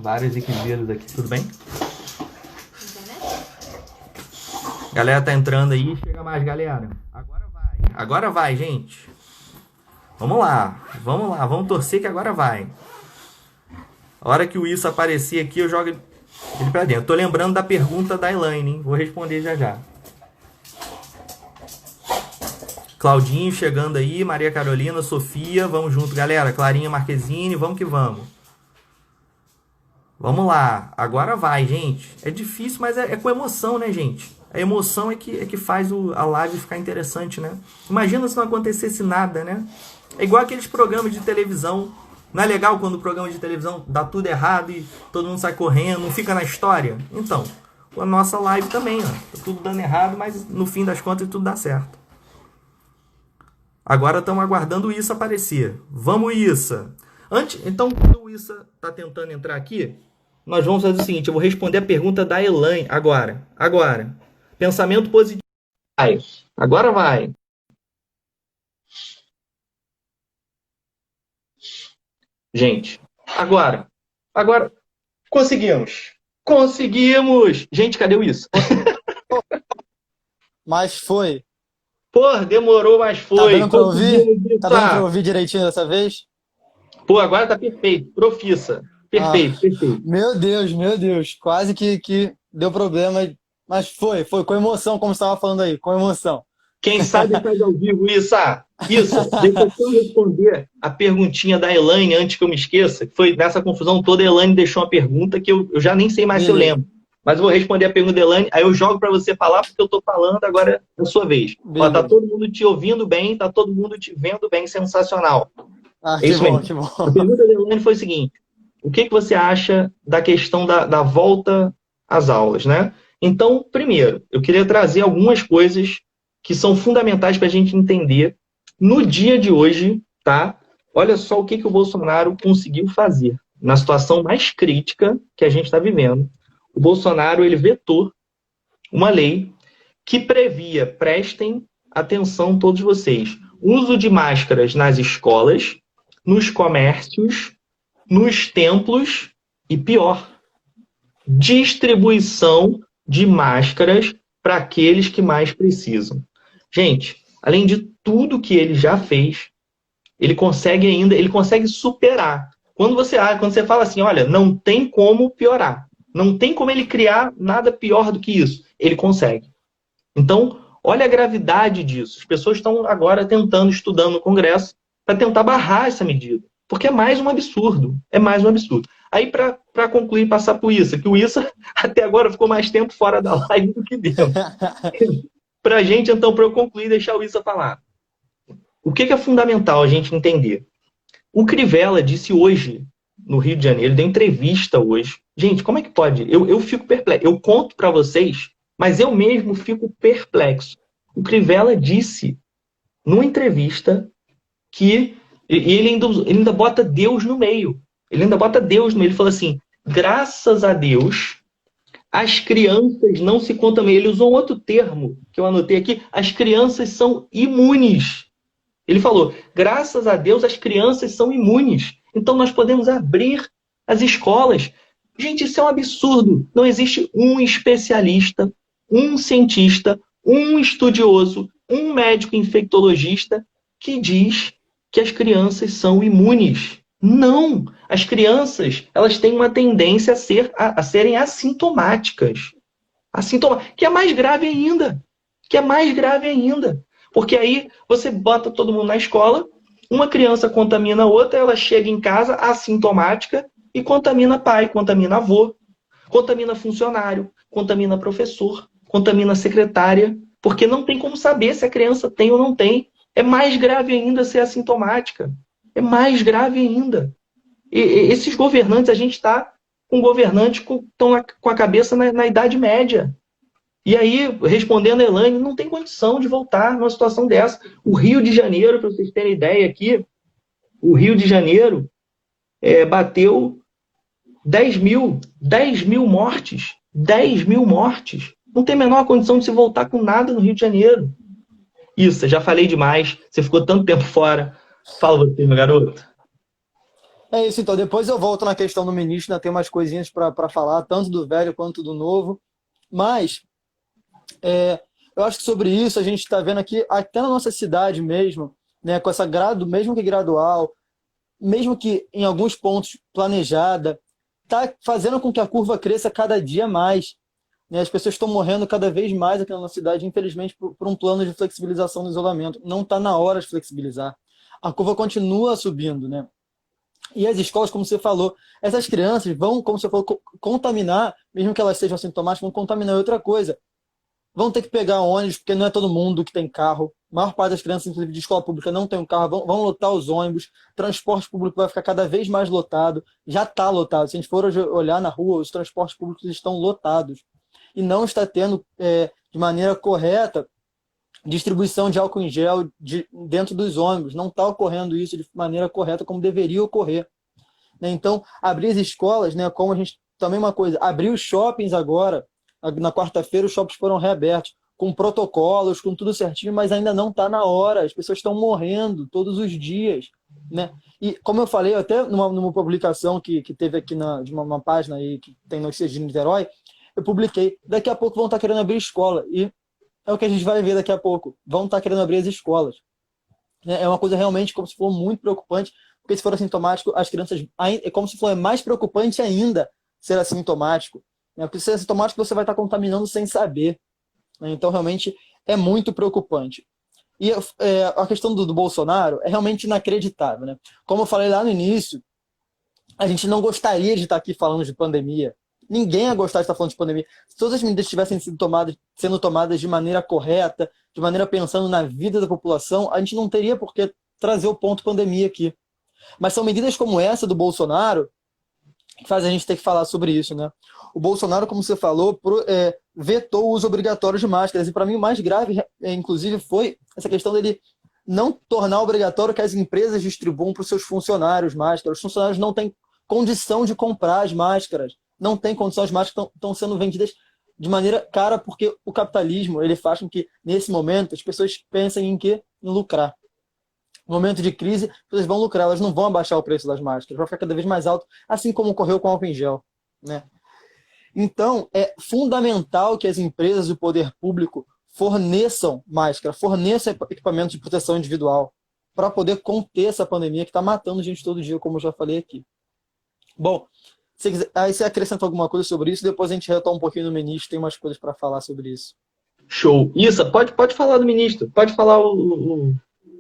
Vários equilíbrios aqui, tudo bem? Galera tá entrando aí, chega mais, galera. Agora vai, gente. Vamos lá, vamos torcer que agora vai. A hora que o Isso aparecer aqui, eu jogo ele pra dentro. Tô lembrando da pergunta da Elaine, hein? Vou responder já já. Claudinho chegando aí, Maria Carolina, Sofia, vamos junto, galera. Clarinha Marquezine, vamos que vamos. Vamos lá, agora vai, gente. É difícil, mas é com emoção, né, gente? A emoção é que faz a live ficar interessante, né? Imagina se não acontecesse nada, né? É igual aqueles programas de televisão. Não é legal quando o programa de televisão dá tudo errado e todo mundo sai correndo, não fica na história? Então, a nossa live também, ó. Tá tudo dando errado, mas no fim das contas tudo dá certo. Agora estamos aguardando o Issa aparecer. Vamos, Issa! Então, quando o Issa está tentando entrar aqui, nós vamos fazer o seguinte, eu vou responder a pergunta da Elaine agora. Pensamento positivo. Agora vai. Gente, agora. Conseguimos. Gente, cadê o Issa? Mas foi. Pô, demorou, mas foi. Tá dando pra ouvir? Tá dando pra ouvir direitinho dessa vez? Pô, agora tá perfeito. Profissa. Perfeito. Meu Deus. Quase que deu problema. Mas foi com emoção, como você estava falando aí, com emoção. Quem sabe faz ao vivo, Issa. Deixa eu só responder a perguntinha da Elaine antes que eu me esqueça. Que foi nessa confusão toda, a Elaine deixou uma pergunta que eu já nem sei mais se eu lembro. Mas eu vou responder a pergunta da Elaine, aí eu jogo para você falar, porque eu tô falando, agora é a sua vez. Ó, tá todo mundo te ouvindo bem, tá todo mundo te vendo bem, sensacional. É isso mesmo. Que bom. A pergunta da Elaine foi o seguinte: o que você acha da questão da volta às aulas, né? Então, primeiro, eu queria trazer algumas coisas que são fundamentais para a gente entender no dia de hoje, tá? Olha só o que o Bolsonaro conseguiu fazer na situação mais crítica que a gente está vivendo. O Bolsonaro, ele vetou uma lei que previa, prestem atenção todos vocês, uso de máscaras nas escolas, nos comércios, nos templos e, pior, distribuição de máscaras para aqueles que mais precisam. Gente, além de tudo que ele já fez, ele consegue superar. Quando você fala assim, olha, não tem como piorar, não tem como ele criar nada pior do que isso, ele consegue. Então, olha a gravidade disso. As pessoas estão agora estudando no Congresso, para tentar barrar essa medida. Porque é mais um absurdo. Aí, para concluir, passar por isso, que o Issa até agora ficou mais tempo fora da live do que dentro. Para eu concluir, deixar o Issa falar. O que é fundamental a gente entender? O Crivella disse hoje, no Rio de Janeiro, ele deu entrevista hoje. Gente, como é que pode? Eu fico perplexo. Eu conto para vocês, mas eu mesmo fico perplexo. O Crivella disse, numa entrevista, que ele ainda bota Deus no meio. Ele fala assim, graças a Deus, as crianças não se contaminam. Ele usou um outro termo que eu anotei aqui. As crianças são imunes. Ele falou, graças a Deus, as crianças são imunes. Então, nós podemos abrir as escolas. Gente, isso é um absurdo. Não existe um especialista, um cientista, um estudioso, um médico infectologista que diz que as crianças são imunes. Não! As crianças, elas têm uma tendência a serem assintomáticas. Que é mais grave ainda. Porque aí você bota todo mundo na escola, uma criança contamina a outra, ela chega em casa assintomática e contamina pai, contamina avô, contamina funcionário, contamina professor, contamina secretária, porque não tem como saber se a criança tem ou não tem. É mais grave ainda ser assintomática. É mais grave ainda. E esses governantes, a gente está com governantes que estão com a cabeça na Idade Média. E aí, respondendo a Elaine, não tem condição de voltar numa situação dessa. O Rio de Janeiro, para vocês terem ideia aqui, o Rio de Janeiro bateu 10 mil mortes. 10 mil mortes. Não tem a menor condição de se voltar com nada no Rio de Janeiro. Isso, já falei demais. Você ficou tanto tempo fora. Fala você, meu garoto. É isso, então. Depois eu volto na questão do ministro, ainda tem umas coisinhas para falar, tanto do velho quanto do novo. Mas eu acho que sobre isso a gente está vendo aqui, até na nossa cidade mesmo, né, com essa mesmo que gradual, mesmo que em alguns pontos planejada, está fazendo com que a curva cresça cada dia mais. Né? As pessoas estão morrendo cada vez mais aqui na nossa cidade, infelizmente, por um plano de flexibilização do isolamento. Não está na hora de flexibilizar. A curva continua subindo, né? E as escolas, como você falou, essas crianças vão, como você falou, contaminar, mesmo que elas sejam assintomáticas, vão contaminar outra coisa. Vão ter que pegar ônibus, porque não é todo mundo que tem carro. A maior parte das crianças, inclusive de escola pública, não tem um carro. Vão lotar os ônibus. Transporte público vai ficar cada vez mais lotado. Já está lotado. Se a gente for hoje olhar na rua, os transportes públicos estão lotados. E não está tendo, de maneira correta, distribuição de álcool em gel dentro dos ônibus. Não está ocorrendo isso de maneira correta como deveria ocorrer. Né? Então, abrir as escolas, né, como a gente... Também uma coisa, abrir os shoppings agora. Na quarta-feira os shoppings foram reabertos, com protocolos, com tudo certinho, mas ainda não está na hora. As pessoas estão morrendo todos os dias. Né? E como eu falei, até numa publicação que teve aqui de uma página aí que tem notícias de Niterói, eu publiquei, daqui a pouco vão estar querendo abrir escola. E é o que a gente vai ver daqui a pouco. Vão estar querendo abrir as escolas. É uma coisa realmente, como se for, muito preocupante, porque se for assintomático, as crianças... É como se for, é mais preocupante ainda ser assintomático. Porque se é assintomático, você vai estar contaminando sem saber. Então, realmente, é muito preocupante. E a questão do Bolsonaro é realmente inacreditável. Né? Como eu falei lá no início, a gente não gostaria de estar aqui falando de pandemia. Ninguém ia gostar de estar falando de pandemia. Se todas as medidas tivessem sendo tomadas de maneira correta, de maneira pensando na vida da população, a gente não teria por que trazer o ponto pandemia aqui. Mas são medidas como essa do Bolsonaro que faz a gente ter que falar sobre isso, né? O Bolsonaro, como você falou, vetou o uso obrigatório de máscaras. E para mim o mais grave, inclusive, foi essa questão dele não tornar obrigatório que as empresas distribuam para os seus funcionários máscaras. Os funcionários não têm condição de comprar as máscaras. Não tem condição, as máscaras estão sendo vendidas de maneira cara, porque o capitalismo ele faz com que, nesse momento, as pessoas pensem em quê? Em lucrar. No momento de crise, as pessoas vão lucrar, elas não vão abaixar o preço das máscaras, vai ficar cada vez mais alto, assim como ocorreu com o álcool em gel. Né? Então, é fundamental que as empresas e o poder público forneçam máscara, forneçam equipamento de proteção individual, para poder conter essa pandemia que está matando gente todo dia, como eu já falei aqui. Bom, aí você acrescenta alguma coisa sobre isso, depois a gente retoma um pouquinho no ministro, tem umas coisas para falar sobre isso. Show. Isso, pode falar do ministro, pode falar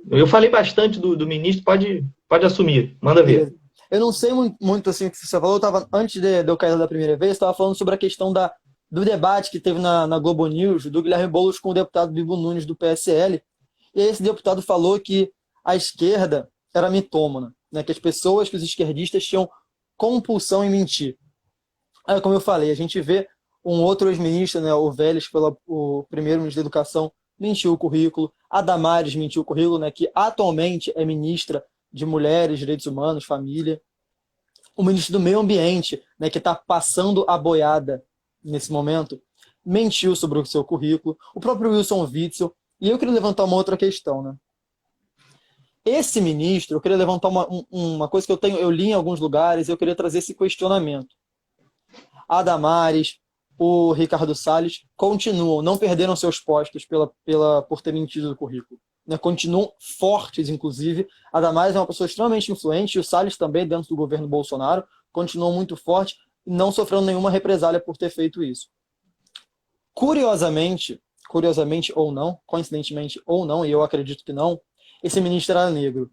Eu falei bastante do ministro, pode assumir, manda ver. Beleza. Eu não sei muito assim o que você falou, antes de eu cair da primeira vez, eu estava falando sobre a questão do debate que teve na Globo News, do Guilherme Boulos com o deputado Bibo Nunes do PSL, e aí esse deputado falou que a esquerda era mitômana, né, que os esquerdistas tinham compulsão em mentir. Aí, como eu falei, a gente vê um outro ex-ministro, né, o Vélez, o primeiro-ministro da Educação, mentiu o currículo, a Damares mentiu o currículo, né, que atualmente é ministra de Mulheres, Direitos Humanos, Família. O ministro do Meio Ambiente, né, que está passando a boiada nesse momento, mentiu sobre o seu currículo. O próprio Wilson Witzel. E eu queria levantar uma outra questão. Né? Esse ministro, eu queria levantar uma coisa que eu li em alguns lugares, eu queria trazer esse questionamento. A Damares, o Ricardo Salles continuam, não perderam seus postos por ter mentido no currículo. Né? Continuam fortes, inclusive. A Damares é uma pessoa extremamente influente, e o Salles também, dentro do governo Bolsonaro, continuam muito forte e não sofrendo nenhuma represália por ter feito isso. Curiosamente ou não, coincidentemente ou não, e eu acredito que não, esse ministro era negro.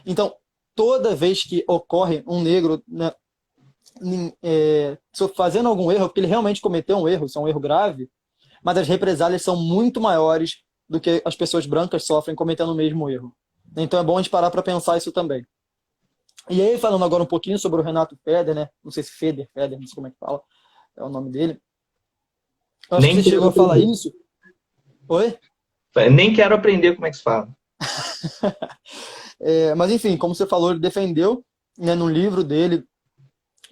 Então, toda vez que ocorre um negro, né, fazendo algum erro, porque ele realmente cometeu um erro, isso é um erro grave, mas as represálias são muito maiores do que as pessoas brancas sofrem cometendo o mesmo erro. Então é bom a gente parar para pensar isso também. E aí, falando agora um pouquinho sobre o Renato Feder, né? Não sei se Feder, não sei como é que fala, é o nome dele. Eu acho que você chegou a falar isso. Oi? Nem quero aprender como é que se fala. Mas enfim, como você falou, ele defendeu, né, no livro dele,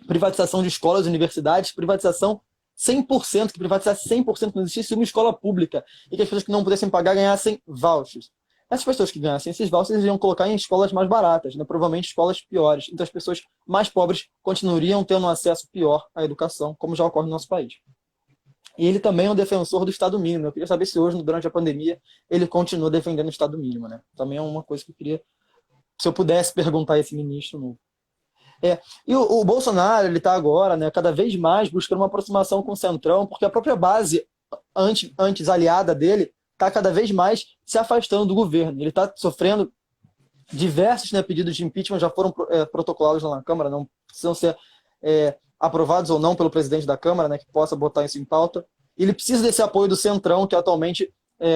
privatização de escolas e universidades, privatização 100%, que privatizasse 100%, não existisse uma escola pública e que as pessoas que não pudessem pagar ganhassem vouchers. essas pessoas que ganhassem esses vouchers eles iam colocar em escolas mais baratas, né? Provavelmente escolas piores. Então as pessoas mais pobres continuariam tendo um acesso pior à educação, como já ocorre no nosso país. E ele também é um defensor do Estado mínimo. Eu queria saber se hoje, durante a pandemia, ele continua defendendo o Estado mínimo, né? Também é uma coisa que eu queria, se eu pudesse perguntar a esse ministro novo. E o Bolsonaro, ele está agora, né, cada vez mais buscando uma aproximação com o Centrão, porque a própria base antes aliada dele está cada vez mais se afastando do governo. Ele está sofrendo diversos, né, pedidos de impeachment, já foram protocolados lá na Câmara, não precisam ser aprovados ou não pelo presidente da Câmara, né, que possa botar isso em pauta. E ele precisa desse apoio do Centrão, que atualmente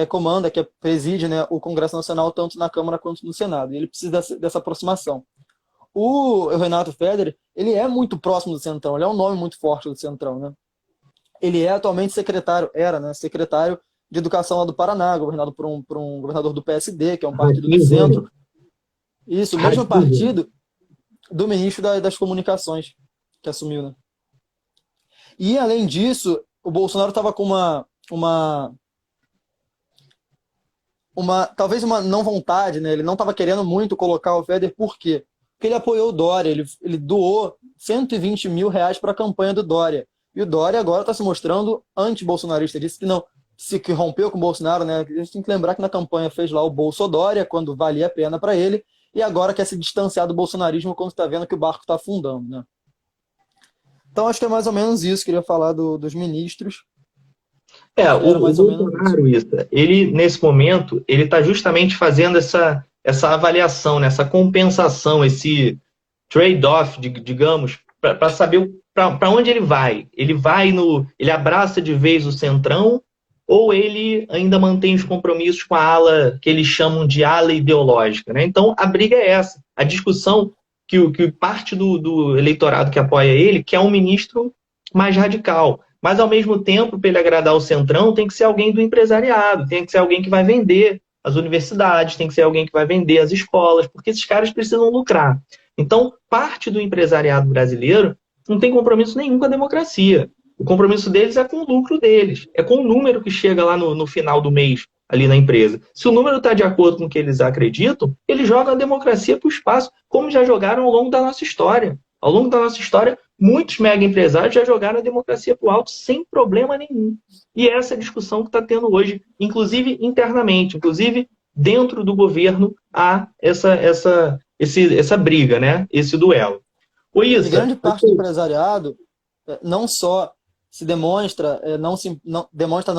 comanda, que preside, né, o Congresso Nacional, tanto na Câmara quanto no Senado. E ele precisa dessa aproximação. O Renato Federer, ele é muito próximo do Centrão, ele é um nome muito forte do Centrão, né? Ele é atualmente secretário de Educação lá do Paraná, governado por um governador do PSD, que é um partido do centro. Isso, o mesmo partido do ministro das Comunicações, que assumiu, né? E, além disso, o Bolsonaro estava com talvez uma não vontade, né? Ele não estava querendo muito colocar o Federer, por quê? Porque ele apoiou o Dória, ele doou 120 mil reais para a campanha do Dória. E o Dória agora está se mostrando anti-bolsonarista, disse que não, que rompeu com o Bolsonaro, né? A gente tem que lembrar que na campanha fez lá o Bolsodória, quando valia a pena para ele, e agora quer se distanciar do bolsonarismo quando está vendo que o barco está afundando, né? Então acho que é mais ou menos isso, queria falar dos ministros. O Bolsonaro, ele, nesse momento, ele está justamente fazendo essa avaliação, né, essa compensação, esse trade-off, digamos, para saber para onde ele vai. Ele abraça de vez o Centrão ou ele ainda mantém os compromissos com a ala que eles chamam de ala ideológica, né? Então, a briga é essa. A discussão que parte do eleitorado que apoia ele quer um ministro mais radical. Mas, ao mesmo tempo, para ele agradar o Centrão, tem que ser alguém do empresariado, tem que ser alguém que vai vender as universidades, tem que ser alguém que vai vender as escolas, porque esses caras precisam lucrar. Então, parte do empresariado brasileiro não tem compromisso nenhum com a democracia. O compromisso deles é com o lucro deles, é com o número que chega lá no final do mês ali na empresa. Se o número está de acordo com o que eles acreditam, eles jogam a democracia para o espaço, como já jogaram ao longo da nossa história. Ao longo da nossa história, muitos mega empresários já jogaram a democracia para o alto sem problema nenhum. E essa é a discussão que está tendo hoje, inclusive internamente, inclusive dentro do governo, há essa briga, né? Esse duelo. E grande parte do empresariado não só se demonstra não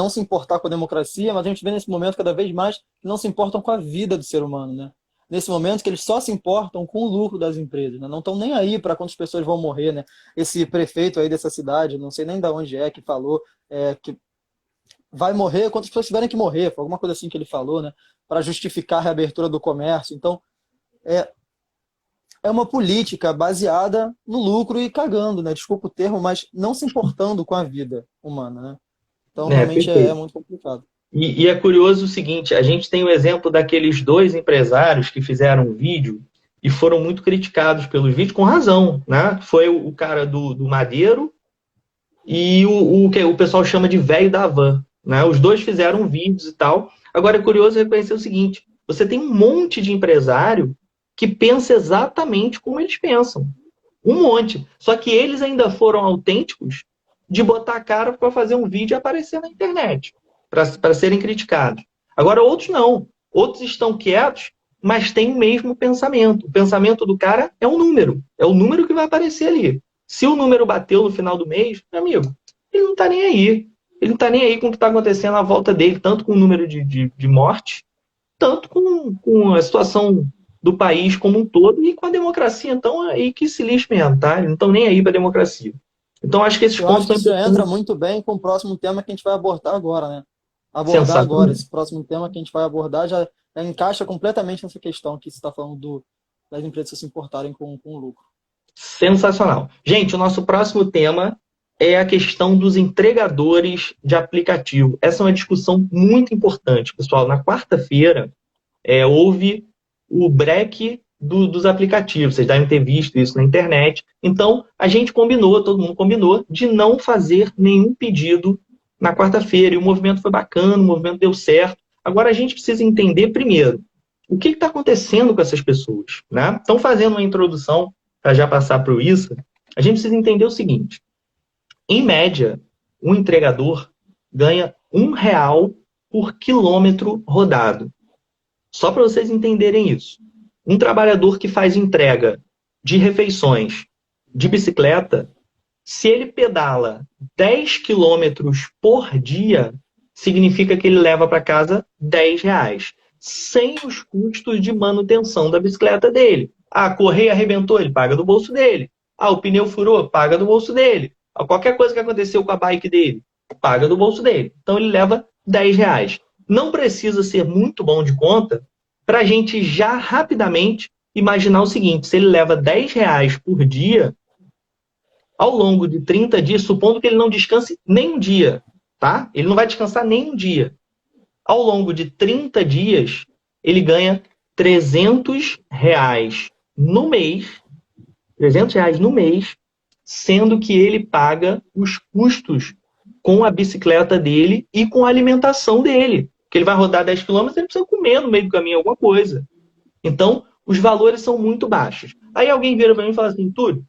se importar com a democracia, mas a gente vê nesse momento cada vez mais que não se importam com a vida do ser humano, né? Nesse momento que eles só se importam com o lucro das empresas, né? Não estão nem aí para quantas pessoas vão morrer, né? Esse prefeito aí dessa cidade, não sei nem de onde que falou que vai morrer quantas pessoas tiverem que morrer, foi alguma coisa assim que ele falou, né? Para justificar a reabertura do comércio. Então, é uma política baseada no lucro e cagando, né? Desculpa o termo, mas não se importando com a vida humana, né? Então, realmente é muito complicado. E é curioso o seguinte, a gente tem o exemplo daqueles dois empresários que fizeram um vídeo e foram muito criticados pelos vídeos, com razão, né? Foi o cara do Madeiro e o que o pessoal chama de velho da van, né? Os dois fizeram vídeos e tal. Agora é curioso reconhecer o seguinte, você tem um monte de empresário que pensa exatamente como eles pensam. Um monte. Só que eles ainda foram autênticos de botar a cara para fazer um vídeo e aparecer na internet, para serem criticados. Agora, outros não. Outros estão quietos, mas têm o mesmo pensamento. O pensamento do cara é um número. É o número que vai aparecer ali. Se o número bateu no final do mês, meu amigo, ele não está nem aí. Ele não está nem aí com o que está acontecendo à volta dele, tanto com o número de morte, tanto com a situação do país como um todo e com a democracia. Então, aí que se lixe mesmo, tá? Eles não estão nem aí para a democracia. Então, acho que esses pontos... Isso entra muito bem com o próximo tema que a gente vai abordar agora, né? Abordar agora. Esse próximo tema que a gente vai abordar já encaixa completamente nessa questão que você está falando das empresas se importarem com o lucro. Sensacional. Gente, o nosso próximo tema é a questão dos entregadores de aplicativo. Essa é uma discussão muito importante, pessoal. Na quarta-feira, houve o break dos aplicativos. Vocês devem ter visto isso na internet. Então, a gente combinou, todo mundo combinou, de não fazer nenhum pedido na quarta-feira. E o movimento foi bacana, o movimento deu certo. Agora, a gente precisa entender, primeiro, O que está acontecendo com essas pessoas? Né? Então, fazendo uma introdução, para já passar para o ISA, a gente precisa entender o seguinte. Em média, um entregador ganha R$ 1 por quilômetro rodado. Só para vocês entenderem isso. Um trabalhador que faz entrega de refeições de bicicleta, se ele pedala 10 quilômetros por dia, significa que ele leva para casa R$ 10, sem os custos de manutenção da bicicleta dele. Ah, a correia arrebentou, ele paga do bolso dele. Ah, o pneu furou, paga do bolso dele. Ah, qualquer coisa que aconteceu com a bike dele, paga do bolso dele. Então ele leva R$ 10. Não precisa ser muito bom de conta para a gente já rapidamente imaginar o seguinte: se ele leva R$ 10 por dia, ao longo de 30 dias, supondo que ele não descanse nem um dia, tá? Ele não vai descansar nem um dia. Ao longo de 30 dias, ele ganha R$ 300 no mês, R$ 300 no mês, sendo que ele paga os custos com a bicicleta dele e com a alimentação dele. Porque ele vai rodar 10 quilômetros, ele precisa comer no meio do caminho alguma coisa. Então, os valores são muito baixos. Aí alguém vira para mim e fala assim, Túlio,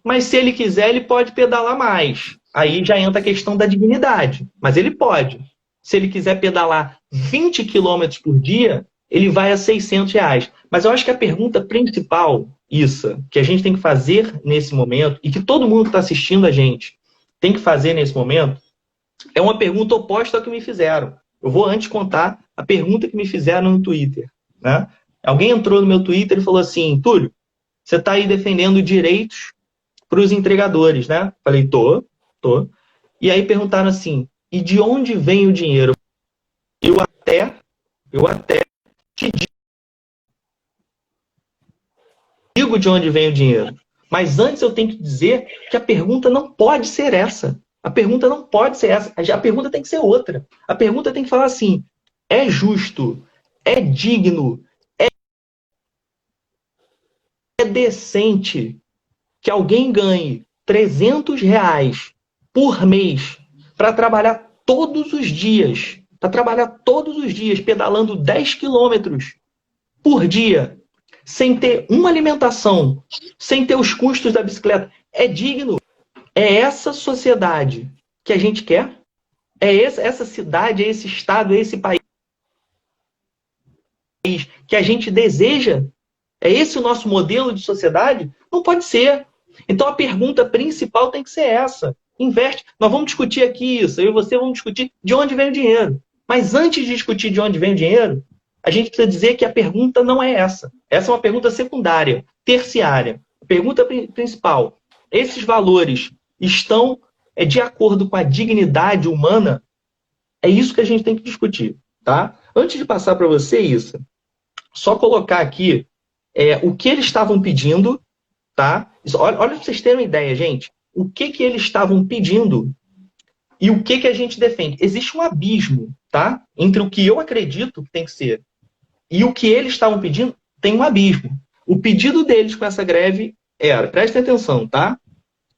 mas se ele quiser, ele pode pedalar mais. Aí já entra a questão da dignidade. Mas ele pode. Se ele quiser pedalar 20 quilômetros por dia, ele vai a R$ 600. Mas eu acho que a pergunta principal, Issa, que a gente tem que fazer nesse momento, e que todo mundo que está assistindo a gente tem que fazer nesse momento, é uma pergunta oposta ao que me fizeram. Eu vou antes contar a pergunta que me fizeram no Twitter. Né? Alguém entrou no meu Twitter e falou assim, Túlio, você está aí defendendo direitos para os entregadores, né? Falei, tô. E aí perguntaram assim, e de onde vem o dinheiro? Eu até te digo de onde vem o dinheiro. Mas antes eu tenho que dizer que a pergunta não pode ser essa. A pergunta não pode ser essa. A pergunta tem que ser outra. A pergunta tem que falar assim, é justo, é digno, é decente que alguém ganhe R$ 300 por mês para trabalhar todos os dias, pedalando 10 quilômetros por dia, sem ter uma alimentação, sem ter os custos da bicicleta. É digno? É essa sociedade que a gente quer? É essa cidade, é esse estado, é esse país que a gente deseja? É esse o nosso modelo de sociedade? Não pode ser. Então a pergunta principal tem que ser essa. Investe. Nós vamos discutir aqui isso, eu e você vamos discutir de onde vem o dinheiro. Mas antes de discutir de onde vem o dinheiro, a gente precisa dizer que a pergunta não é essa. Essa é uma pergunta secundária, terciária. A pergunta principal, esses valores estão de acordo com a dignidade humana? É isso que a gente tem que discutir. Tá? Antes de passar para você isso, só colocar aqui o que eles estavam pedindo, tá? Olha para vocês terem uma ideia, gente. O que eles estavam pedindo e o que a gente defende. Existe um abismo, tá? Entre o que eu acredito que tem que ser e o que eles estavam pedindo, tem um abismo. O pedido deles com essa greve era, prestem atenção, tá?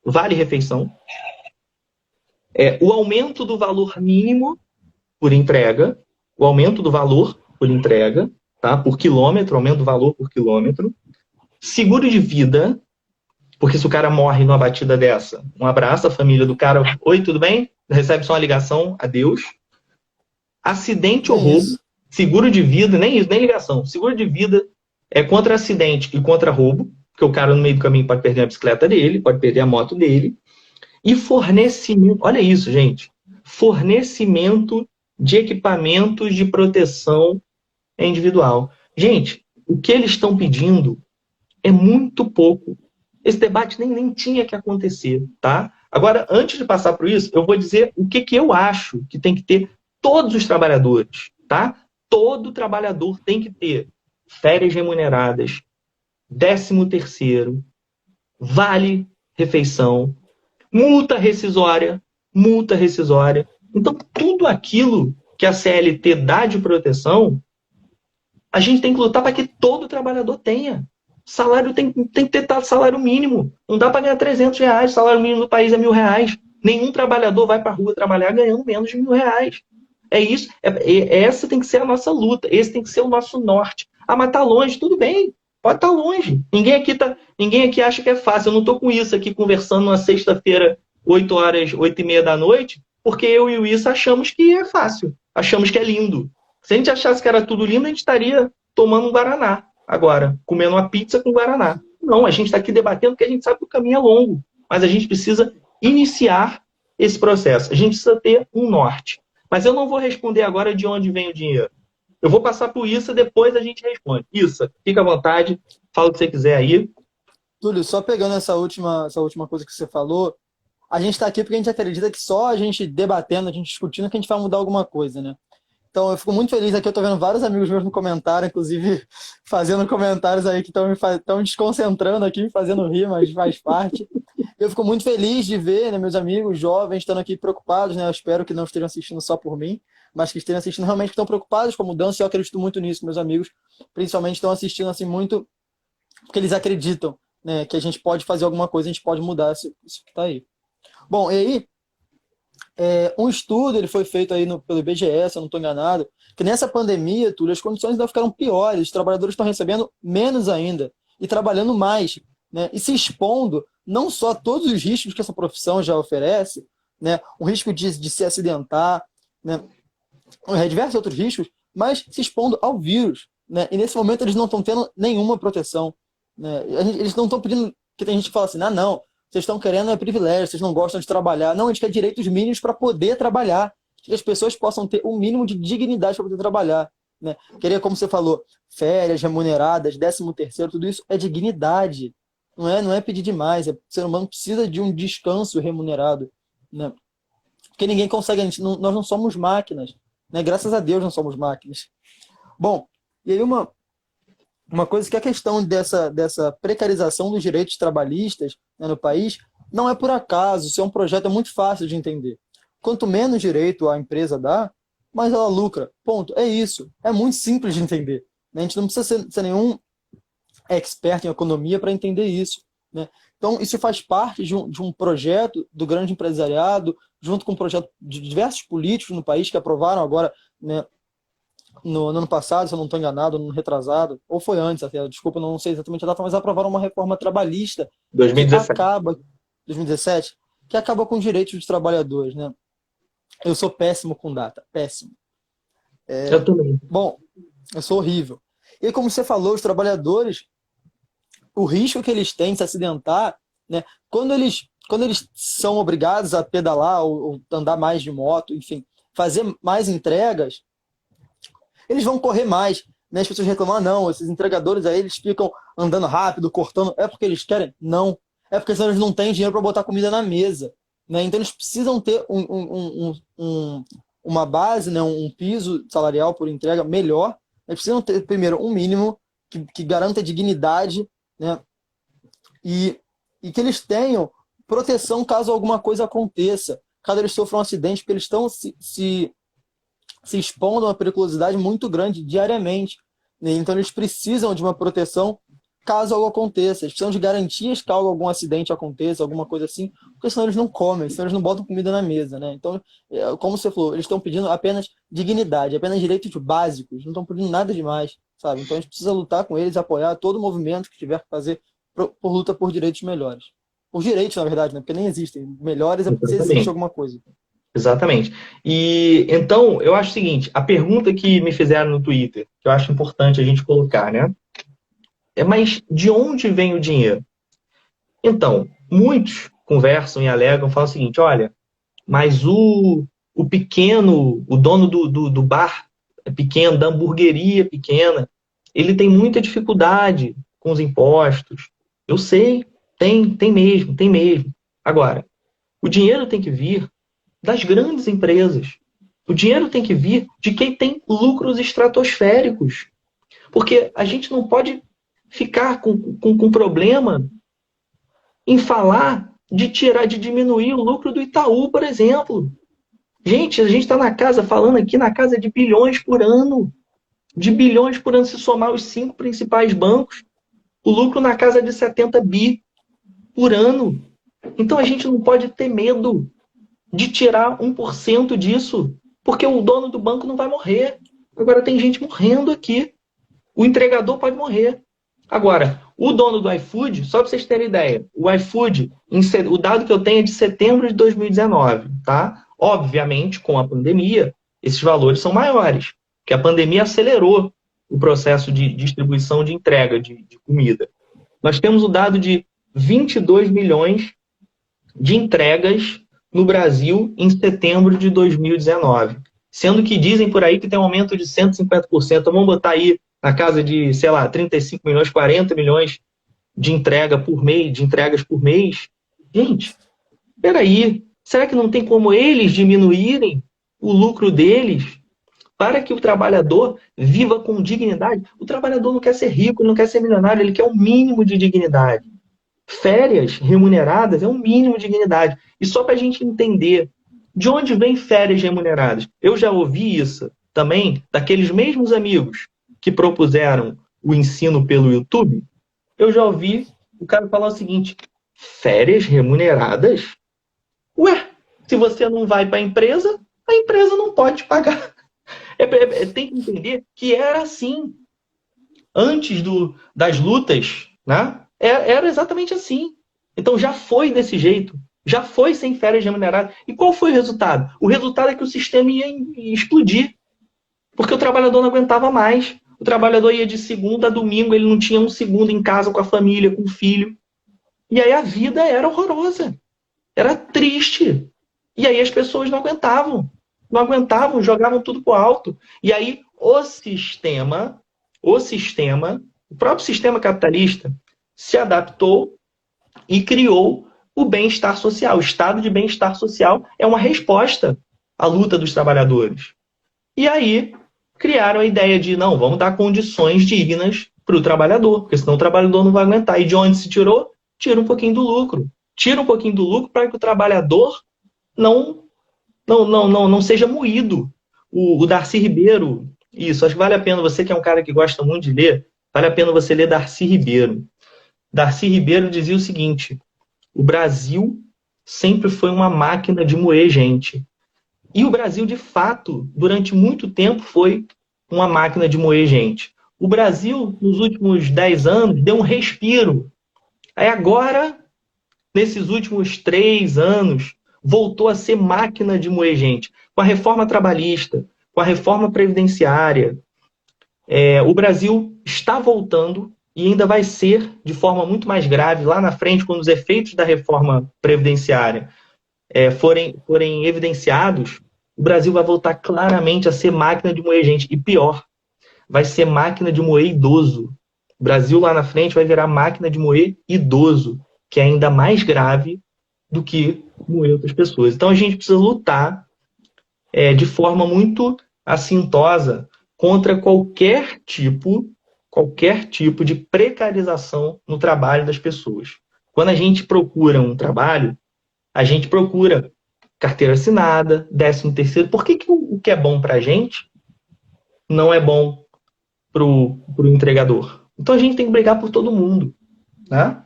Vale refeição, o aumento do valor mínimo por entrega, o aumento do valor por entrega, tá? Por quilômetro, aumento do valor por quilômetro, seguro de vida, porque se o cara morre numa batida dessa, um abraço à família do cara, oi, tudo bem? Recebe só uma ligação, adeus. Acidente ou roubo, seguro de vida, nem isso, nem ligação. Seguro de vida é contra acidente e contra roubo, porque o cara no meio do caminho pode perder a bicicleta dele, pode perder a moto dele. E fornecimento, olha isso, gente, fornecimento de equipamentos de proteção individual. Gente, o que eles estão pedindo é muito pouco. Esse debate nem tinha que acontecer, tá? Agora, antes de passar por isso, eu vou dizer o que eu acho que tem que ter todos os trabalhadores, tá? Todo trabalhador tem que ter férias remuneradas, 13º, vale refeição, multa rescisória. Então, tudo aquilo que a CLT dá de proteção, a gente tem que lutar para que todo trabalhador tenha. Salário tem que ter salário mínimo. Não dá para ganhar R$ 300. O salário mínimo do país é R$ 1.000. Nenhum trabalhador vai para a rua trabalhar ganhando menos de R$ 1.000. É isso. Essa tem que ser a nossa luta. Esse tem que ser o nosso norte. Ah, mas tá longe, tudo bem, pode estar longe. Ninguém aqui acha que é fácil. Eu não estou com isso aqui conversando na sexta-feira, 8 horas, 8:30 da noite, porque eu e o Isso achamos que é fácil, achamos que é lindo. Se a gente achasse que era tudo lindo, a gente estaria tomando um Guaraná agora, comendo uma pizza com Guaraná. Não, a gente está aqui debatendo porque a gente sabe que o caminho é longo, mas a gente precisa iniciar esse processo. A gente precisa ter um norte. Mas eu não vou responder agora de onde vem o dinheiro. Eu vou passar por isso e depois a gente responde. Isso, fica à vontade, fala o que você quiser aí. Túlio, só pegando essa última coisa que você falou, a gente está aqui porque a gente acredita que só a gente debatendo, a gente discutindo, que a gente vai mudar alguma coisa, né? Então, eu fico muito feliz aqui. Eu tô vendo vários amigos meus no comentário, inclusive fazendo comentários aí que estão me desconcentrando aqui, me fazendo rir, mas faz parte. Eu fico muito feliz de ver, né, meus amigos jovens estando aqui preocupados, né? Eu espero que não estejam assistindo só por mim, mas que estejam assistindo realmente que estão preocupados com a mudança. E eu acredito muito nisso. Meus amigos, principalmente, estão assistindo assim muito porque eles acreditam, né, que a gente pode fazer alguma coisa, a gente pode mudar isso que está aí. Bom, e aí, um estudo ele foi feito aí pelo IBGE, se eu não estou enganado, que nessa pandemia, Túlio, as condições ainda ficaram piores, os trabalhadores estão recebendo menos ainda e trabalhando mais, né, e se expondo não só a todos os riscos que essa profissão já oferece, né, o risco de se acidentar, né, diversos outros riscos, mas se expondo ao vírus, né, e nesse momento eles não estão tendo nenhuma proteção, né, eles não estão pedindo, que tem gente que fala assim, não, vocês estão querendo privilégio, vocês não gostam de trabalhar. Não, a gente quer direitos mínimos para poder trabalhar. Que as pessoas possam ter um mínimo de dignidade para poder trabalhar. Né? Queria, como você falou, férias remuneradas, 13º, tudo isso é dignidade. Não é pedir demais. O ser humano precisa de um descanso remunerado. Né? Porque ninguém consegue, nós não somos máquinas. Né? Graças a Deus não somos máquinas. Bom, e aí uma coisa que a questão dessa precarização dos direitos trabalhistas, né, no país não é por acaso, isso é um projeto muito fácil de entender. Quanto menos direito a empresa dá, mais ela lucra. Ponto. É isso. É muito simples de entender. Né? A gente não precisa ser nenhum expert em economia para entender isso. Né? Então, isso faz parte de um projeto do grande empresariado, junto com um projeto de diversos políticos no país que aprovaram agora, né, no ano passado, se eu não estou enganado, no ano retrasado, ou foi antes até, desculpa, não sei exatamente a data, mas aprovaram uma reforma trabalhista que 2017. acaba, 2017, que acaba com os direitos dos trabalhadores, né? Eu sou péssimo com data, péssimo. Eu também. Bom, eu sou horrível. E como você falou, os trabalhadores, o risco que eles têm de se acidentar, né? Quando eles são obrigados a pedalar ou andar mais de moto, enfim, fazer mais entregas, eles vão correr mais. Né? As pessoas reclamam, não, esses entregadores aí, eles ficam andando rápido, cortando. É porque eles querem? Não. É porque senão eles não têm dinheiro para botar comida na mesa. Né? Então eles precisam ter uma base, né? Um piso salarial por entrega melhor. Eles precisam ter, primeiro, um mínimo que garanta dignidade, né? E que eles tenham proteção caso alguma coisa aconteça. Caso eles sofram um acidente, porque eles estão se expondo a uma periculosidade muito grande diariamente. Né? Então, eles precisam de uma proteção caso algo aconteça. Eles precisam de garantias caso algum acidente aconteça, alguma coisa assim, porque senão eles não comem, senão eles não botam comida na mesa. Né? Então, como você falou, eles estão pedindo apenas dignidade, apenas direitos básicos, não estão pedindo nada demais. Sabe? Então, a gente precisa lutar com eles, apoiar todo o movimento que tiver que fazer por luta por direitos melhores. Por direitos, na verdade, né? Porque nem existem. Melhores é porque existe Exatamente. alguma coisa. Exatamente. E então, eu acho o seguinte, a pergunta que me fizeram no Twitter, que eu acho importante a gente colocar, né? Mas de onde vem o dinheiro? Então, muitos conversam e alegam, falam o seguinte, olha, mas o pequeno, o dono do bar pequeno, da hamburgueria pequena, ele tem muita dificuldade com os impostos. Eu sei, tem mesmo, tem mesmo. Agora, o dinheiro tem que vir das grandes empresas. O dinheiro tem que vir de quem tem lucros estratosféricos. Porque a gente não pode ficar com problema em falar de diminuir o lucro do Itaú, por exemplo. Gente, a gente está na casa, falando aqui na casa de bilhões por ano. De bilhões por ano, se somar os 5 principais bancos. O lucro na casa de 70 bi por ano. Então a gente não pode ter medo de tirar 1% disso, porque o dono do banco não vai morrer. Agora tem gente morrendo aqui. o entregador pode morrer. Agora, o dono do iFood, só para vocês terem ideia, o iFood, o dado que eu tenho é de setembro de 2019, tá? Obviamente, com a pandemia, esses valores são maiores, porque a pandemia acelerou o processo de distribuição de entrega de comida. Nós temos o dado de 22 milhões de entregas no Brasil em setembro de 2019, sendo que dizem por aí que tem um aumento de 150%. Vamos botar aí na casa de, sei lá, 35 milhões, 40 milhões de entrega por mês, de entregas por mês. Gente, peraí, será que não tem como eles diminuírem o lucro deles para que o trabalhador viva com dignidade? O trabalhador não quer ser rico, ele não quer ser milionário, ele quer o mínimo de dignidade. Férias remuneradas é um mínimo de dignidade. E só para a gente entender de onde vem férias remuneradas. Eu já ouvi isso também daqueles mesmos amigos que propuseram o ensino pelo YouTube. Eu já ouvi o cara falar o seguinte: férias remuneradas? Ué, se você não vai para a empresa não pode te pagar. Tem que entender que era assim. Antes das lutas, né? Era exatamente assim. Então já foi desse jeito. Já foi sem férias remuneradas. E qual foi o resultado? O resultado é que o sistema ia explodir. Porque o trabalhador não aguentava mais. O trabalhador ia de segunda a domingo, ele não tinha um segundo em casa com a família, com o filho. E aí a vida era horrorosa. Era triste. E aí as pessoas não aguentavam. Não aguentavam, jogavam tudo pro alto. E aí o próprio sistema capitalista se adaptou e criou o bem-estar social. O estado de bem-estar social é uma resposta à luta dos trabalhadores. E aí criaram a ideia de, não, vamos dar condições dignas para o trabalhador, porque senão o trabalhador não vai aguentar. E de onde se tirou? Tira um pouquinho do lucro. Tira um pouquinho do lucro para que o trabalhador não seja moído. O Darcy Ribeiro, isso, acho que vale a pena, você que é um cara que gosta muito de ler, vale a pena você ler Darcy Ribeiro. Darcy Ribeiro dizia o seguinte: o Brasil sempre foi uma máquina de moer gente. E o Brasil, de fato, durante muito tempo foi uma máquina de moer gente. O Brasil, nos últimos 10 anos, deu um respiro. Aí agora, nesses últimos 3 anos, voltou a ser máquina de moer gente. Com a reforma trabalhista, com a reforma previdenciária, o Brasil está voltando e ainda vai ser de forma muito mais grave lá na frente, quando os efeitos da reforma previdenciária forem evidenciados. O Brasil vai voltar claramente a ser máquina de moer gente. E pior, vai ser máquina de moer idoso. O Brasil lá na frente vai virar máquina de moer idoso, que é ainda mais grave do que moer outras pessoas. Então a gente precisa lutar de forma muito assintosa contra qualquer tipo de precarização no trabalho das pessoas. Quando a gente procura um trabalho, a gente procura carteira assinada, 13º. Por que o que é bom para a gente não é bom para o entregador? Então a gente tem que brigar por todo mundo, né?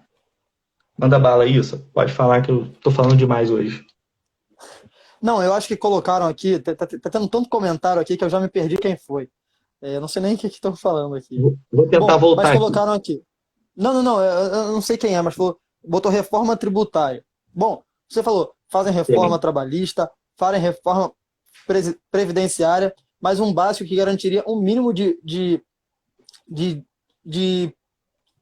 Manda bala isso. Pode falar que eu estou falando demais hoje. Não, eu acho que colocaram aqui, tá tendo tanto comentário aqui que eu já me perdi quem foi. Eu não sei nem o que estão falando aqui. Vou tentar voltar. Mas colocaram aqui. Não, eu não sei quem é, mas botou reforma tributária. Bom, você falou, fazem reforma trabalhista, fazem reforma previdenciária, mas um básico que garantiria um mínimo de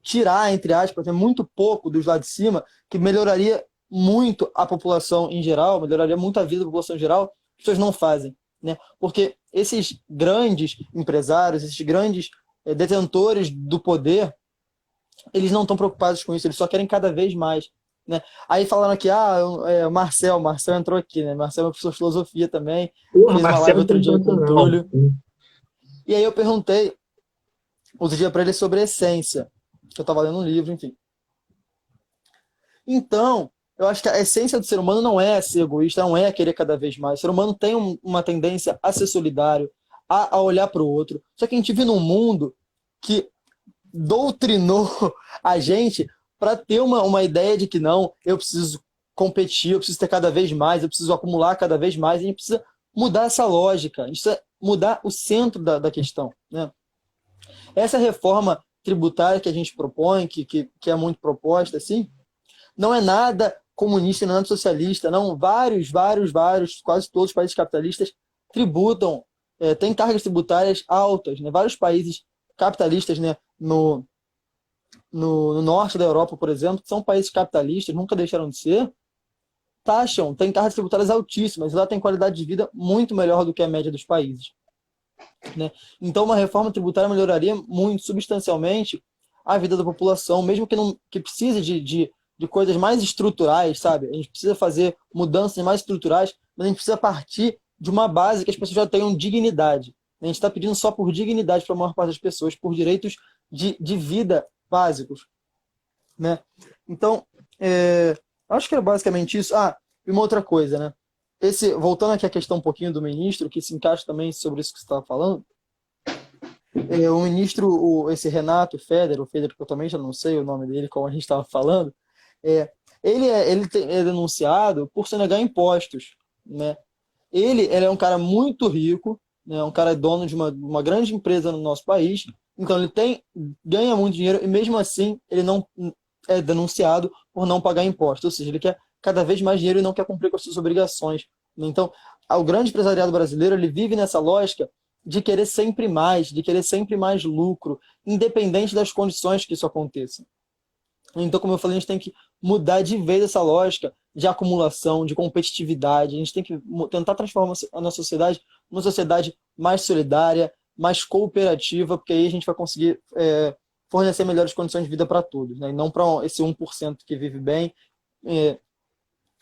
tirar, entre aspas, muito pouco dos lá de cima, que melhoraria muito a população em geral, melhoraria muito a vida da população em geral, as pessoas não fazem, né? Porque esses grandes empresários, esses grandes detentores do poder, eles não estão preocupados com isso, eles só querem cada vez mais, né? Aí falaram aqui, o Marcel entrou aqui, né? Marcel é professor de filosofia também, fez uma live outro dia com o Túlio. E aí eu perguntei outro dia para ele sobre essência, que eu estava lendo um livro, enfim. Então, eu acho que a essência do ser humano não é ser egoísta, não é querer cada vez mais. O ser humano tem uma tendência a ser solidário, a olhar para o outro. Só que a gente vive num mundo que doutrinou a gente para ter uma ideia de que não, eu preciso competir, eu preciso ter cada vez mais, eu preciso acumular cada vez mais. A gente precisa mudar essa lógica, a gente precisa mudar o centro da questão, né? Essa reforma tributária que a gente propõe, que é muito proposta, assim, não é nada comunista, não é nada socialista, não. Vários, quase todos os países capitalistas tributam, têm cargas tributárias altas, né? Vários países capitalistas, né, no norte da Europa, por exemplo, que são países capitalistas, nunca deixaram de ser, taxam, têm cargas tributárias altíssimas, e lá tem qualidade de vida muito melhor do que a média dos países, né? Então, uma reforma tributária melhoraria muito, substancialmente, a vida da população, mesmo que não que precise de coisas mais estruturais, sabe? A gente precisa fazer mudanças mais estruturais, mas a gente precisa partir de uma base que as pessoas já tenham dignidade. A gente está pedindo só por dignidade para a maior parte das pessoas, por direitos de vida básicos, né? Então, acho que era basicamente isso. Ah, e uma outra coisa, né? Voltando aqui à questão um pouquinho do ministro, que se encaixa também sobre isso que você estava falando, o ministro, esse Renato Feder, o Feder, que eu também já não sei o nome dele, como a gente estava falando, é, ele é denunciado por sonegar impostos, né? Ele é um cara muito rico, né? Um cara dono de uma grande empresa no nosso país, então ganha muito dinheiro e mesmo assim ele não é denunciado por não pagar impostos, ou seja, ele quer cada vez mais dinheiro e não quer cumprir com as suas obrigações. Então, o grande empresariado brasileiro, ele vive nessa lógica de querer sempre mais lucro, independente das condições que isso aconteça. Então, como eu falei, a gente tem que mudar de vez essa lógica de acumulação, de competitividade. A gente tem que tentar transformar a nossa sociedade numa sociedade mais solidária, mais cooperativa, porque aí a gente vai conseguir fornecer melhores condições de vida para todos, né? E não para esse 1% que vive bem,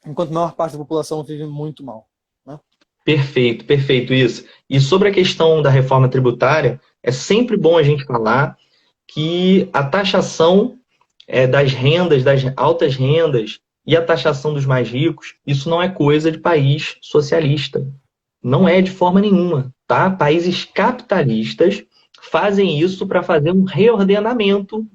enquanto a maior parte da população vive muito mal, né? Perfeito, perfeito isso. E sobre a questão da reforma tributária, é sempre bom a gente falar que a taxação das rendas, das altas rendas e a taxação dos mais ricos, isso não é coisa de país socialista. Não é de forma nenhuma, tá? Países capitalistas fazem isso para fazer um reordenamento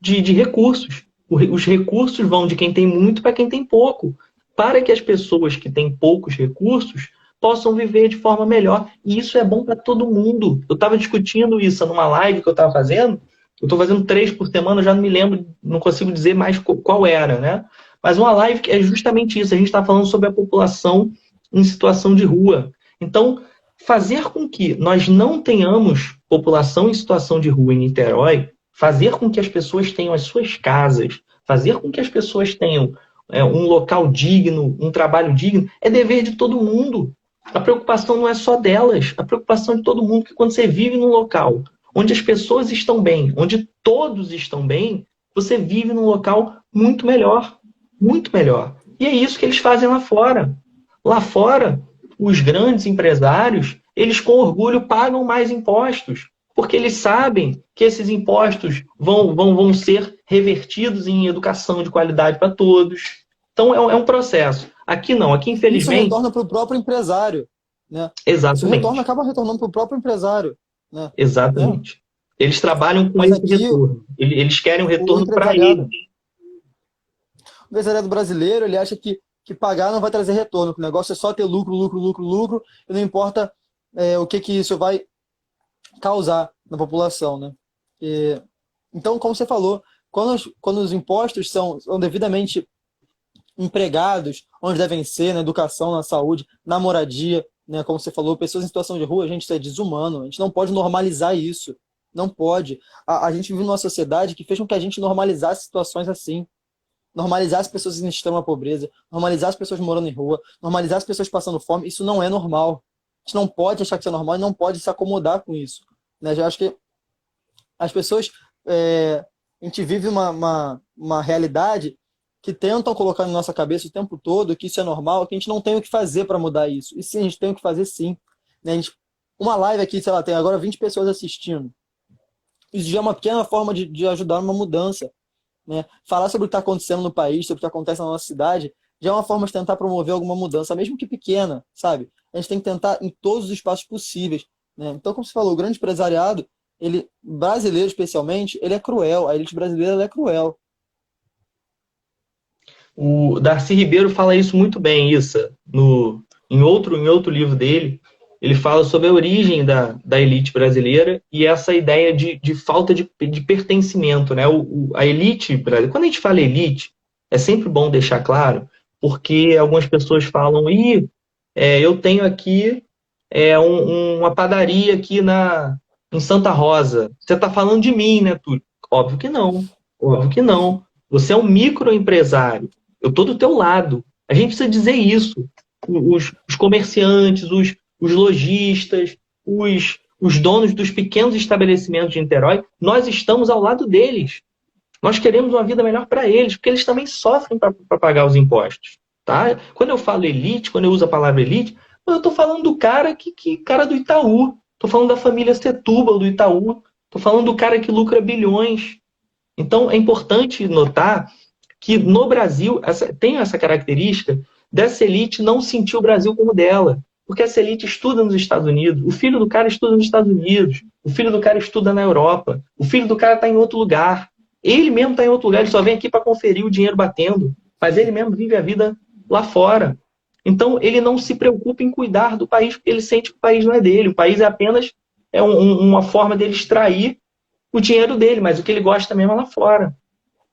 de recursos. Os recursos vão de quem tem muito para quem tem pouco, para que as pessoas que têm poucos recursos possam viver de forma melhor. E isso é bom para todo mundo. Eu estava discutindo isso numa live que eu estava fazendo. Eu estou fazendo 3 por semana, eu já não me lembro, não consigo dizer mais qual era, né? Mas uma live que é justamente isso. A gente está falando sobre a população em situação de rua. Então, fazer com que nós não tenhamos população em situação de rua em Niterói, fazer com que as pessoas tenham as suas casas, fazer com que as pessoas tenham um local digno, um trabalho digno, é dever de todo mundo. A preocupação não é só delas, a preocupação é de todo mundo, que quando você vive num local onde as pessoas estão bem, onde todos estão bem, você vive num local muito melhor, muito melhor. E é isso que eles fazem lá fora. Lá fora, os grandes empresários, eles com orgulho pagam mais impostos, porque eles sabem que esses impostos vão ser revertidos em educação de qualidade para todos. Então é um processo. Aqui não, aqui Isso infelizmente... retorna para o próprio empresário, né? Exatamente. Acaba retornando para o próprio empresário, né? Exatamente. Eles trabalham com Mas esse aqui retorno. Eles querem um o retorno para empresariado, eles. o empresariado brasileiro, ele acha que pagar não vai trazer retorno, que o negócio é só ter lucro, lucro, lucro, lucro, e não importa o que isso vai causar na população, né? Então, como você falou, quando os impostos são devidamente empregados, onde devem ser, na educação, na saúde, na moradia, né? Como você falou, pessoas em situação de rua, gente, isso é desumano. A gente não pode normalizar isso. Não pode. A gente vive numa sociedade que fez com que a gente normalizasse situações assim. Normalizar as pessoas em extrema pobreza, normalizar as pessoas morando em rua, normalizar as pessoas passando fome. Isso não é normal. A gente não pode achar que isso é normal e não pode se acomodar com isso, né? Já acho que as pessoas... a gente vive uma realidade que tentam colocar na nossa cabeça o tempo todo que isso é normal, que a gente não tem o que fazer para mudar isso. E sim, a gente tem o que fazer sim. Né? Uma live aqui, sei lá, tem agora 20 pessoas assistindo. Isso já é uma pequena forma de ajudar numa mudança. Né? Falar sobre o que está acontecendo no país, sobre o que acontece na nossa cidade, já é uma forma de tentar promover alguma mudança, mesmo que pequena, sabe? A gente tem que tentar em todos os espaços possíveis. Né? Então, como você falou, o grande empresariado, ele, brasileiro especialmente, ele é cruel. A elite brasileira ela é cruel. O Darcy Ribeiro fala isso muito bem, Issa, em outro livro dele. ele fala sobre a origem da elite brasileira e essa ideia de falta de pertencimento, né? A elite brasileira, quando a gente fala elite, é sempre bom deixar claro, porque algumas pessoas falam, eu tenho aqui uma padaria aqui em Santa Rosa. Você está falando de mim, né, Túlio? Óbvio que não. Óbvio que não. Você é um microempresário. Eu estou do teu lado. A gente precisa dizer isso. Os comerciantes, os lojistas, os donos dos pequenos estabelecimentos de Niterói, nós estamos ao lado deles. Nós queremos uma vida melhor para eles, porque eles também sofrem para pagar os impostos. Tá? Quando eu falo elite, quando eu uso a palavra elite, eu estou falando do cara cara do Itaú. Estou falando da família Setúbal do Itaú. Estou falando do cara que lucra bilhões. Então, é importante notar que no Brasil tem essa característica dessa elite não sentir o Brasil como dela. Porque essa elite estuda nos Estados Unidos, o filho do cara estuda nos Estados Unidos, o filho do cara estuda na Europa, o filho do cara está em outro lugar. Ele mesmo está em outro lugar, ele só vem aqui para conferir o dinheiro batendo, mas ele mesmo vive a vida lá fora. Então, ele não se preocupa em cuidar do país, porque ele sente que o país não é dele. O país é apenas uma forma dele extrair o dinheiro dele, mas o que ele gosta mesmo é lá fora.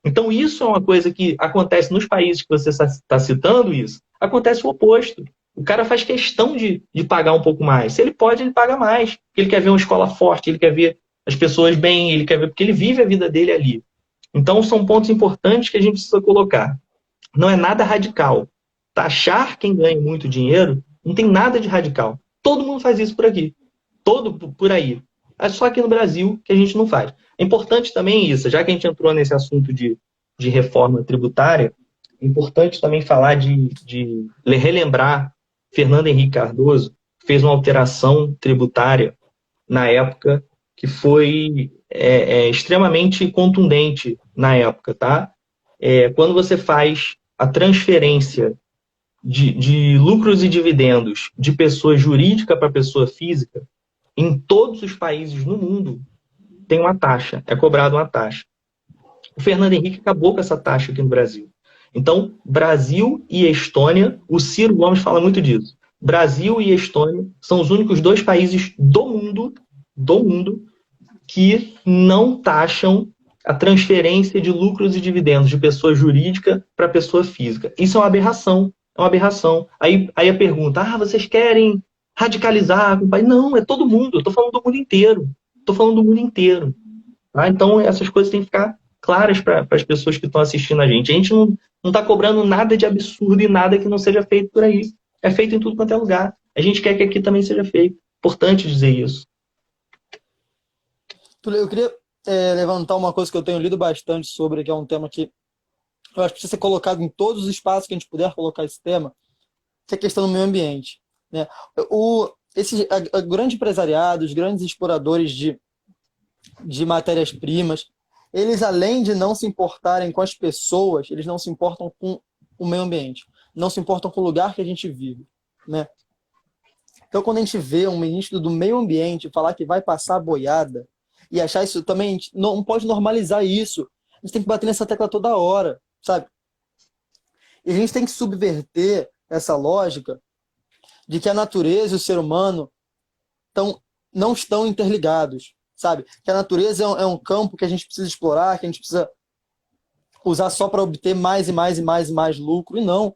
Então, isso é uma coisa que acontece nos países que você está citando, isso. Acontece o oposto. O cara faz questão de pagar um pouco mais. Se ele pode, ele paga mais. Porque ele quer ver uma escola forte, ele quer ver as pessoas bem, ele quer ver porque ele vive a vida dele ali. Então, são pontos importantes que a gente precisa colocar. Não é nada radical. Taxar quem ganha muito dinheiro não tem nada de radical. Todo mundo faz isso por aqui. Todo por aí. É só aqui no Brasil que a gente não faz. É importante também isso, já que a gente entrou nesse assunto de reforma tributária, é importante também falar de relembrar Fernando Henrique Cardoso fez uma alteração tributária na época que foi extremamente contundente na época, tá? Quando você faz a transferência de lucros e dividendos de pessoa jurídica para pessoa física, em todos os países no mundo tem uma taxa, é cobrada uma taxa. O Fernando Henrique acabou com essa taxa aqui no Brasil. Então, Brasil e Estônia, o Ciro Gomes fala muito disso. Brasil e Estônia são os únicos dois países do mundo, que não taxam a transferência de lucros e dividendos de pessoa jurídica para pessoa física. Isso é uma aberração. É uma aberração. Aí a pergunta, vocês querem radicalizar com o país? Não, é todo mundo. Eu estou falando do mundo inteiro. Estou falando do mundo inteiro. Tá? Então, essas coisas têm que ficar claras para as pessoas que estão assistindo a gente. A gente não está cobrando nada de absurdo e nada que não seja feito por aí. É feito em tudo quanto é lugar. A gente quer que aqui também seja feito. Importante dizer isso. Eu queria levantar uma coisa que eu tenho lido bastante sobre, que é um tema que eu acho que precisa ser colocado em todos os espaços que a gente puder colocar esse tema, que é a questão do meio ambiente. Né? O grande empresariado, os grandes exploradores de matérias-primas, eles, além de não se importarem com as pessoas, eles não se importam com o meio ambiente, não se importam com o lugar que a gente vive. Né? Então, quando a gente vê um ministro do meio ambiente falar que vai passar boiada, e achar isso também, não pode normalizar isso. A gente tem que bater nessa tecla toda hora, sabe? E a gente tem que subverter essa lógica de que a natureza e o ser humano não estão interligados, sabe? Que a natureza é um campo que a gente precisa explorar, que a gente precisa usar só para obter mais e mais e mais e mais lucro. E não.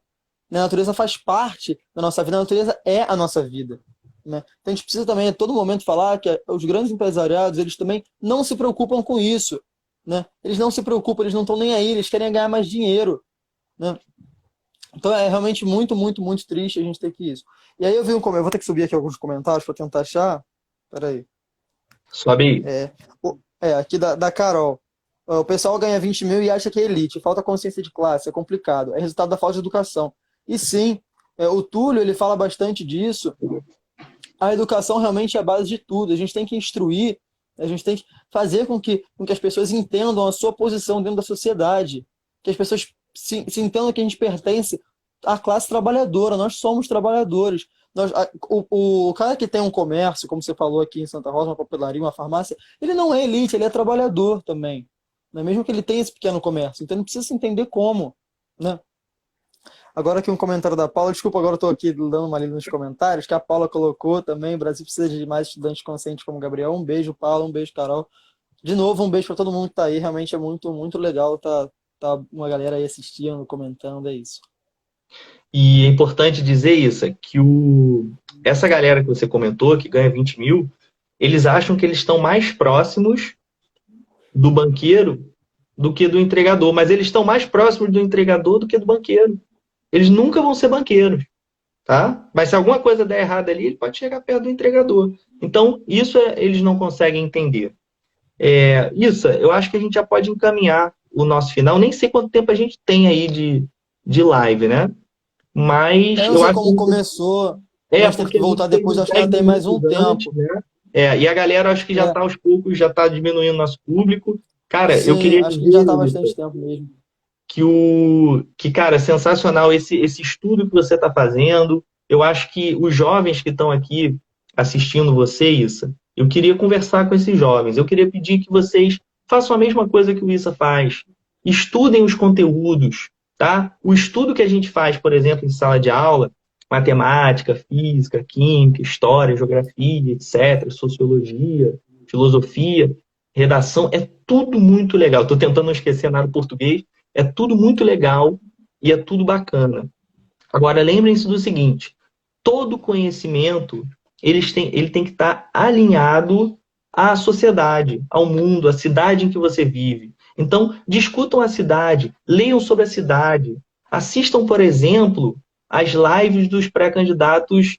A natureza faz parte da nossa vida, a natureza é a nossa vida. Né? Então a gente precisa também a todo momento falar que os grandes empresariados, eles também não se preocupam com isso. Né? Eles não se preocupam, eles não estão nem aí, eles querem ganhar mais dinheiro. Né? Então é realmente muito, muito, muito triste a gente ter que isso. E aí eu vou ter que subir aqui alguns comentários para tentar achar. Peraí. Sobe aí. Aqui da Carol. O pessoal ganha 20 mil e acha que é elite. Falta consciência de classe, é complicado. É resultado da falta de educação. E sim, o Túlio ele fala bastante disso. A educação realmente é a base de tudo. A gente tem que instruir, a gente tem que fazer com que as pessoas entendam a sua posição dentro da sociedade. Que as pessoas se entendam que a gente pertence à classe trabalhadora. Nós somos trabalhadores. O cara que tem um comércio, como você falou aqui em Santa Rosa, uma papelaria, uma farmácia, ele não é elite, ele é trabalhador também. Né? Mesmo que ele tenha esse pequeno comércio. Então ele precisa se entender como. Né? Agora aqui um comentário da Paula, desculpa, agora eu estou aqui dando uma lida nos comentários, que a Paula colocou também, o Brasil precisa de mais estudantes conscientes como o Gabriel. Um beijo, Paula, um beijo, Carol. De novo, um beijo para todo mundo que está aí, realmente é muito, muito legal tá uma galera aí assistindo, comentando, é isso. E é importante dizer isso, que essa galera que você comentou, que ganha 20 mil, eles acham que eles estão mais próximos do banqueiro do que do entregador, mas eles estão mais próximos do entregador do que do banqueiro. Eles nunca vão ser banqueiros, tá? Mas se alguma coisa der errado ali, ele pode chegar perto do entregador. Então, isso eles não conseguem entender. Isso, eu acho que a gente já pode encaminhar o nosso final. Nem sei quanto tempo a gente tem aí de live, né? Mas Eu não eu sei acho como que começou, nós temos porque que a gente voltar fez depois, uns acho que ainda 10 tem mais um minutos antes, tempo. né? E a galera acho que já É, está aos poucos, já está diminuindo nosso público. Cara, eu sim, queria acho que já está há dizer, bastante tempo mesmo. cara, sensacional esse estudo que você está fazendo. Eu acho que os jovens que estão aqui assistindo você, Issa, eu queria conversar com esses jovens. Eu queria pedir que vocês façam a mesma coisa que o Issa faz. Estudem os conteúdos, tá? O estudo que a gente faz, por exemplo, em sala de aula, matemática, física, química, história, geografia, etc., sociologia, filosofia, redação, é tudo muito legal. Estou tentando não esquecer nada do português, é tudo muito legal e é tudo bacana. Agora, lembrem-se do seguinte: todo conhecimento ele tem que estar alinhado à sociedade, ao mundo, à cidade em que você vive. Então, discutam a cidade, leiam sobre a cidade, assistam, por exemplo, as lives dos pré-candidatos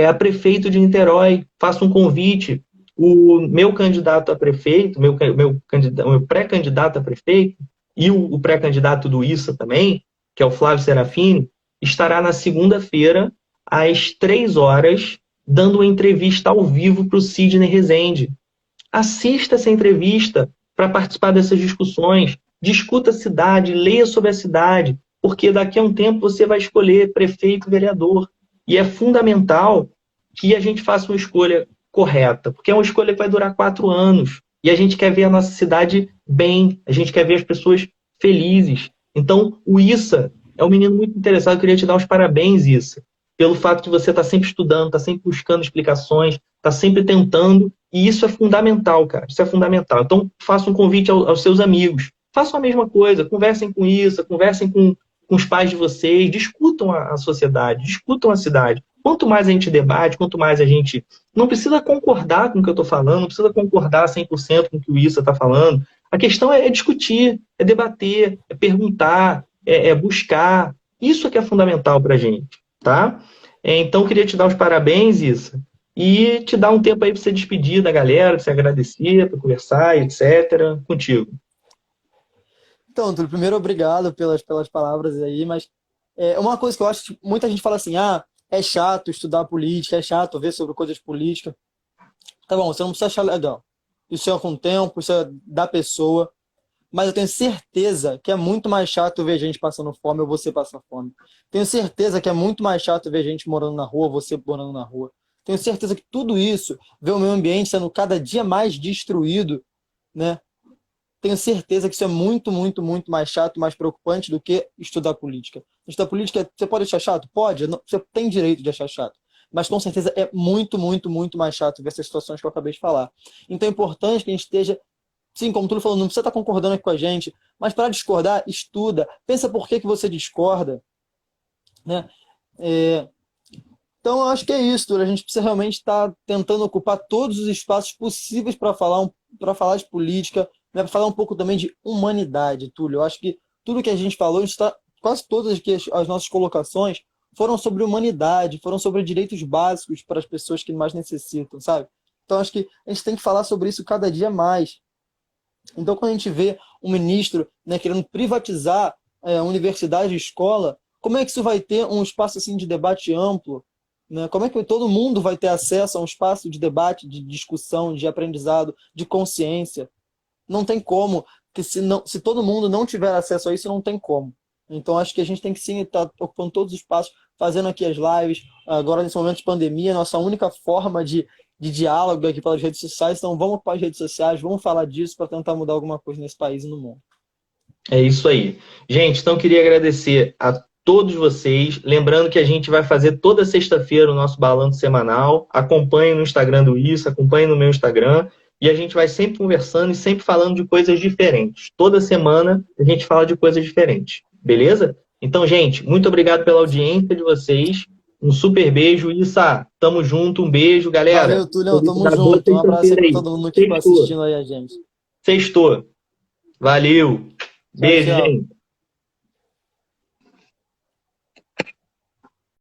a prefeito de Niterói. Faço um convite. O meu candidato a prefeito, meu pré-candidato a prefeito, e o pré-candidato do ISSA também, que é o Flávio Serafini, estará na segunda-feira, às 3 horas, dando uma entrevista ao vivo para o Sidney Rezende. Assista essa entrevista para participar dessas discussões. Discuta a cidade, leia sobre a cidade, porque daqui a um tempo você vai escolher prefeito e vereador. E é fundamental que a gente faça uma escolha correta, porque é uma escolha que vai durar 4 anos. E a gente quer ver a nossa cidade bem, a gente quer ver as pessoas felizes. Então, o Issa é um menino muito interessado. Eu queria te dar os parabéns, Issa, pelo fato de você estar sempre estudando, estar sempre buscando explicações, estar sempre tentando. E isso é fundamental, cara. Isso é fundamental. Então, faça um convite aos seus amigos. Façam a mesma coisa. Conversem com isso, conversem com os pais de vocês, discutam a sociedade, discutam a cidade. Quanto mais a gente debate, quanto mais a gente... Não precisa concordar com o que eu estou falando, não precisa concordar 100% com o que o Issa está falando. A questão é discutir, é debater, é perguntar, é buscar. Isso é que é fundamental para a gente, tá? Então, queria te dar os parabéns, Issa, e te dar um tempo aí para você despedir da galera, para você agradecer, para conversar, etc. Contigo. Então, Túlio, primeiro, obrigado pelas palavras aí, mas uma coisa que eu acho que muita gente fala assim, é chato estudar política, é chato ver sobre coisas políticas. Tá bom, você não precisa achar legal. Isso é com o tempo, isso é da pessoa, mas eu tenho certeza que é muito mais chato ver gente passando fome ou você passar fome. Tenho certeza que é muito mais chato ver gente morando na rua ou você morando na rua. Tenho certeza que tudo isso, ver o meio ambiente sendo cada dia mais destruído, né? Tenho certeza que isso é muito, muito, muito mais chato, mais preocupante do que estudar política. Estudar política, você pode achar chato? Pode, você tem direito de achar chato. Mas com certeza é muito, muito, muito mais chato ver essas situações que eu acabei de falar. Então é importante que a gente esteja, sim, como tu falou, não precisa estar concordando aqui com a gente, mas para discordar, estuda, pensa por que você discorda, né? Então eu acho que é isso, Túlio. A gente precisa realmente estar tentando ocupar todos os espaços possíveis para falar de política, né? Para falar um pouco também de humanidade, Túlio. Eu acho que tudo que a gente falou, quase todas as nossas colocações foram sobre humanidade, foram sobre direitos básicos para as pessoas que mais necessitam, sabe? Então acho que a gente tem que falar sobre isso cada dia mais. Então, quando a gente vê um ministro, né, querendo privatizar a universidade e escola, como é que isso vai ter um espaço assim de debate amplo? Né? Como é que todo mundo vai ter acesso a um espaço de debate, de discussão, de aprendizado, de consciência? Não tem como, porque se todo mundo não tiver acesso a isso, não tem como. Então, acho que a gente tem que sim estar ocupando todos os espaços, fazendo aqui as lives. Agora, nesse momento de pandemia, nossa única forma de diálogo aqui pelas redes sociais. Então, vamos para as redes sociais, vamos falar disso para tentar mudar alguma coisa nesse país e no mundo. É isso aí. Gente, então queria agradecer a todos vocês. Lembrando que a gente vai fazer toda sexta-feira o nosso balanço semanal. Acompanhe no Instagram do Isso, acompanhe no meu Instagram. E a gente vai sempre conversando e sempre falando de coisas diferentes. Toda semana a gente fala de coisas diferentes. Beleza? Então, gente, muito obrigado pela audiência de vocês. Um super beijo. Issa, tamo junto. Um beijo, galera. Valeu, Tulião, tamo Boa junto. Um abraço aí sexta-feira pra aí. todo mundo que ficou Sextou. assistindo aí a gente. Sextou. Valeu. Tchau, Beijo, tchau. gente.